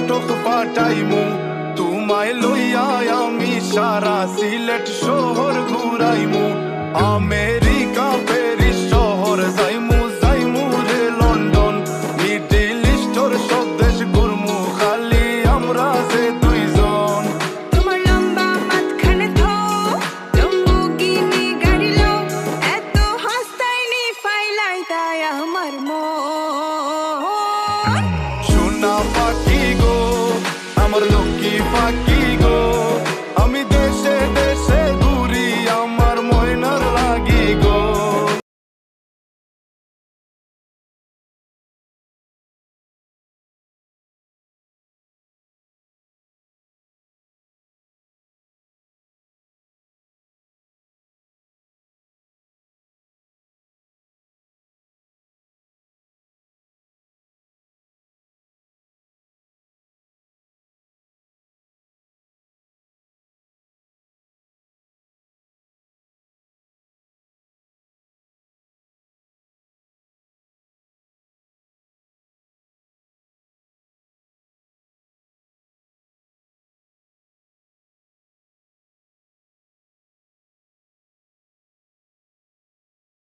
photo পাঠাইমু তোমায় লইয়া আমি সারা সিলেট শহর ঘুরাইমু আমেরিকা প্যারিস শহর যাইমু যাইমু রে লন্ডন মিডল ইস্টর সব দেশ ঘুরমু খালি আমরা যে দুইজন তোমার লম্বা মাঝখানে থো লম্বুগিনি গাড়ি লো এত হাসতাইনি ফাইলাই তাই আমার মন সোনা পাখি গো আমার লক্ষ্মী পাখি